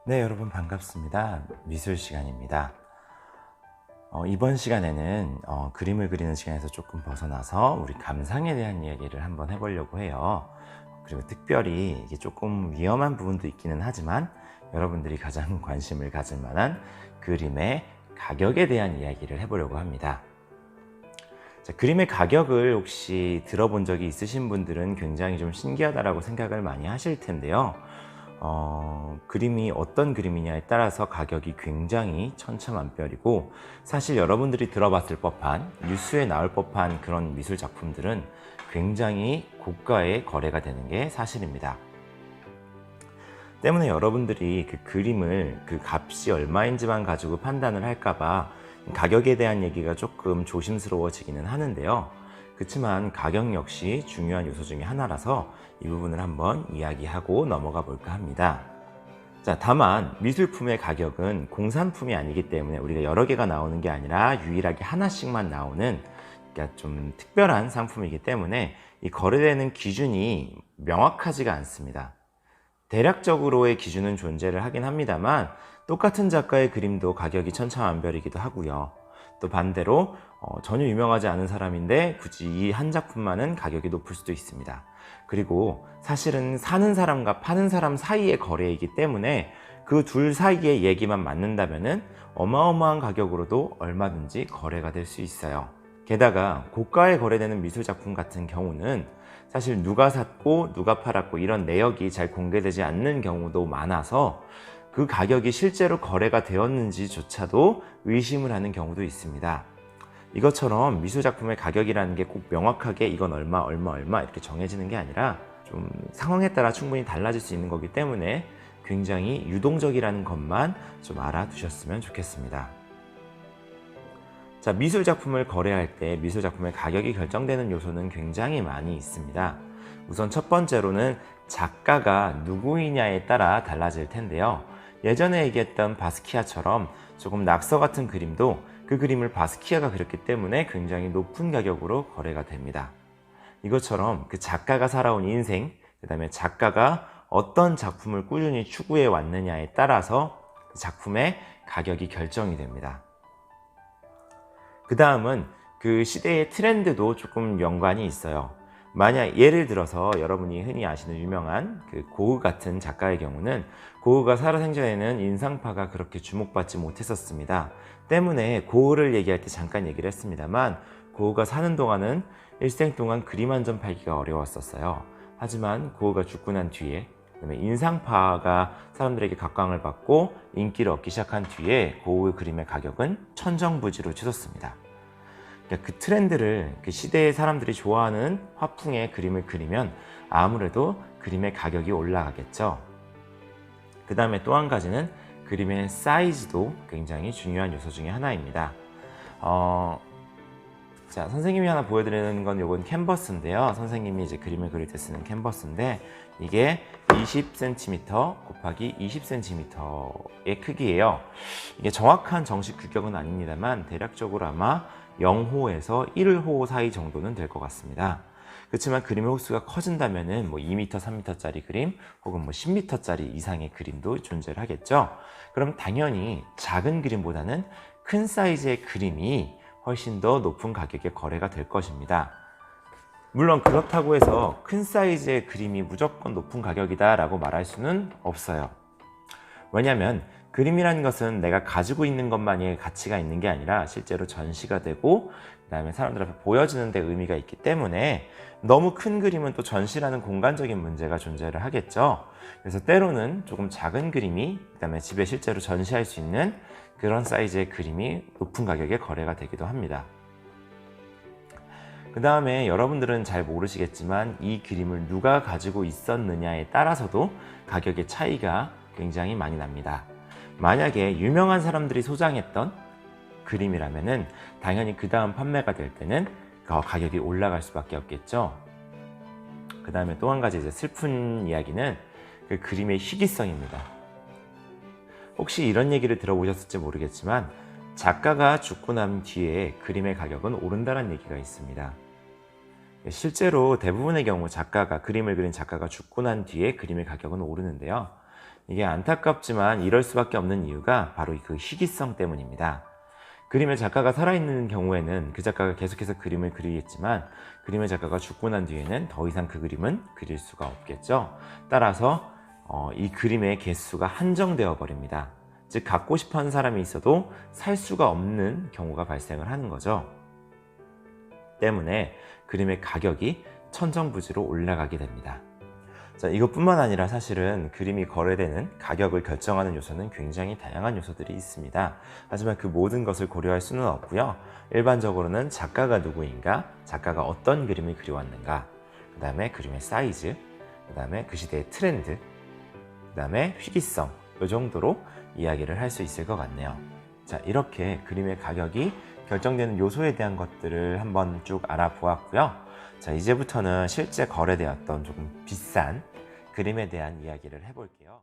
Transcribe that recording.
네, 여러분 반갑습니다. 미술 시간입니다. 이번 시간에는 그림을 그리는 시간에서 조금 벗어나서 우리 감상에 대한 이야기를 한번 해보려고 해요. 그리고 특별히 이게 조금 위험한 부분도 있기는 하지만 여러분들이 가장 관심을 가질 만한 그림의 가격에 대한 이야기를 해보려고 합니다. 자, 그림의 가격을 혹시 들어본 적이 있으신 분들은 굉장히 좀 신기하다라고 생각을 많이 하실 텐데요. 그림이 어떤 그림이냐에 따라서 가격이 굉장히 천차만별이고, 사실 여러분들이 들어봤을 법한, 뉴스에 나올 법한 그런 미술 작품들은 굉장히 고가의 거래가 되는 게 사실입니다. 때문에 여러분들이 그 그림을 그 값이 얼마인지만 가지고 판단을 할까봐 가격에 대한 얘기가 조금 조심스러워지기는 하는데요. 그렇지만 가격 역시 중요한 요소 중에 하나라서 이 부분을 한번 이야기하고 넘어가 볼까 합니다. 자, 다만 미술품의 가격은 공산품이 아니기 때문에 우리가 여러 개가 나오는 게 아니라 유일하게 하나씩만 나오는, 그러니까 좀 특별한 상품이기 때문에 이 거래되는 기준이 명확하지가 않습니다. 대략적으로의 기준은 존재를 하긴 합니다만 똑같은 작가의 그림도 가격이 천차만별이기도 하고요. 또 반대로 전혀 유명하지 않은 사람인데 굳이 이 한 작품만은 가격이 높을 수도 있습니다. 그리고 사실은 사는 사람과 파는 사람 사이의 거래이기 때문에 그 둘 사이의 얘기만 맞는다면은 어마어마한 가격으로도 얼마든지 거래가 될 수 있어요. 게다가 고가에 거래되는 미술 작품 같은 경우는 사실 누가 샀고 누가 팔았고 이런 내역이 잘 공개되지 않는 경우도 많아서 그 가격이 실제로 거래가 되었는지조차도 의심을 하는 경우도 있습니다. 이것처럼 미술작품의 가격이라는 게 꼭 명확하게 이건 얼마 이렇게 정해지는 게 아니라 좀 상황에 따라 충분히 달라질 수 있는 거기 때문에 굉장히 유동적이라는 것만 좀 알아두셨으면 좋겠습니다. 자, 미술작품을 거래할 때 미술작품의 가격이 결정되는 요소는 굉장히 많이 있습니다. 우선 첫 번째로는 작가가 누구이냐에 따라 달라질 텐데요. 예전에 얘기했던 바스키아처럼 조금 낙서 같은 그림도 그 그림을 바스키아가 그렸기 때문에 굉장히 높은 가격으로 거래가 됩니다. 이것처럼 그 작가가 살아온 인생, 그 다음에 작가가 어떤 작품을 꾸준히 추구해 왔느냐에 따라서 그 작품의 가격이 결정이 됩니다. 그 다음은 그 시대의 트렌드도 조금 연관이 있어요. 만약 예를 들어서 여러분이 흔히 아시는 유명한 그 고흐 같은 작가의 경우는 고흐가 살아생전에는 인상파가 그렇게 주목받지 못했었습니다. 때문에 고흐를 얘기할 때 잠깐 얘기를 했습니다만 고흐가 사는 동안은 일생 동안 그림 한 점 팔기가 어려웠었어요. 하지만 고흐가 죽고 난 뒤에, 그다음에 인상파가 사람들에게 각광을 받고 인기를 얻기 시작한 뒤에 고흐의 그림의 가격은 천정부지로 치솟습니다. 그러니까 그 트렌드를, 그 시대의 사람들이 좋아하는 화풍의 그림을 그리면 아무래도 그림의 가격이 올라가겠죠. 그 다음에 또 한 가지는 그림의 사이즈도 굉장히 중요한 요소 중에 하나입니다. 자, 선생님이 하나 보여드리는 건 요건 캔버스인데요. 선생님이 이제 그림을 그릴 때 쓰는 캔버스인데 이게 20cm 곱하기 20cm의 크기예요. 이게 정확한 정식 규격은 아닙니다만 대략적으로 아마 0호에서 1호 사이 정도는 될 것 같습니다. 그렇지만 그림의 호수가 커진다면은 뭐 2m, 3m짜리 그림 혹은 뭐 10m짜리 이상의 그림도 존재를 하겠죠. 그럼 당연히 작은 그림보다는 큰 사이즈의 그림이 훨씬 더 높은 가격에 거래가 될 것입니다. 물론 그렇다고 해서 큰 사이즈의 그림이 무조건 높은 가격이다 라고 말할 수는 없어요. 왜냐하면 그림이라는 것은 내가 가지고 있는 것만이 가치가 있는 게 아니라 실제로 전시가 되고 그 다음에 사람들 앞에 보여지는 데 의미가 있기 때문에 너무 큰 그림은 또 전시라는 공간적인 문제가 존재를 하겠죠. 그래서 때로는 조금 작은 그림이 그 다음에 집에 실제로 전시할 수 있는 그런 사이즈의 그림이 높은 가격에 거래가 되기도 합니다. 그 다음에 여러분들은 잘 모르시겠지만 이 그림을 누가 가지고 있었느냐에 따라서도 가격의 차이가 굉장히 많이 납니다. 만약에 유명한 사람들이 소장했던 그림이라면은 당연히 그 다음 판매가 될 때는 가격이 올라갈 수밖에 없겠죠. 그 다음에 또 한 가지 이제 슬픈 이야기는 그 그림의 희귀성입니다. 혹시 이런 얘기를 들어보셨을지 모르겠지만 작가가 죽고 난 뒤에 그림의 가격은 오른다는 얘기가 있습니다. 실제로 대부분의 경우 그림을 그린 작가가 죽고 난 뒤에 그림의 가격은 오르는데요. 이게 안타깝지만 이럴 수밖에 없는 이유가 바로 그 희귀성 때문입니다. 그림의 작가가 살아있는 경우에는 그 작가가 계속해서 그림을 그리겠지만 그림의 작가가 죽고 난 뒤에는 더 이상 그 그림은 그릴 수가 없겠죠. 따라서 이 그림의 개수가 한정되어 버립니다. 즉 갖고 싶어하는 사람이 있어도 살 수가 없는 경우가 발생을 하는 거죠. 때문에 그림의 가격이 천정부지로 올라가게 됩니다. 자, 이것뿐만 아니라 사실은 그림이 거래되는 가격을 결정하는 요소는 굉장히 다양한 요소들이 있습니다. 하지만 그 모든 것을 고려할 수는 없고요. 일반적으로는 작가가 누구인가, 작가가 어떤 그림을 그려왔는가, 그 다음에 그림의 사이즈, 그 다음에 그 시대의 트렌드, 그 다음에 희귀성, 이 정도로 이야기를 할 수 있을 것 같네요. 자, 이렇게 그림의 가격이 결정되는 요소에 대한 것들을 한번 쭉 알아보았고요. 자, 이제부터는 실제 거래되었던 조금 비싼 그림에 대한 이야기를 해볼게요.